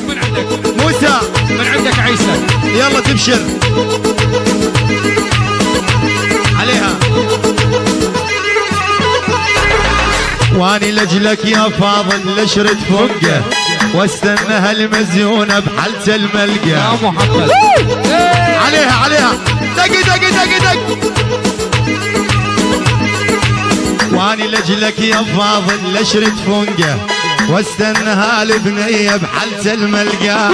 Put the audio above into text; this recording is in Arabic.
من عندك موسى، من عندك عيسى. يلا تبشر عليها. واني لجلك يا فاضل لشرد فوقه واستنى هالمزيونه بحالته الملقى. يا محمد عليها عليها دق دق دق دق. واني لجلك يا فاضل لشرد فوقه واستنى هالبنيه بحالته الملقى.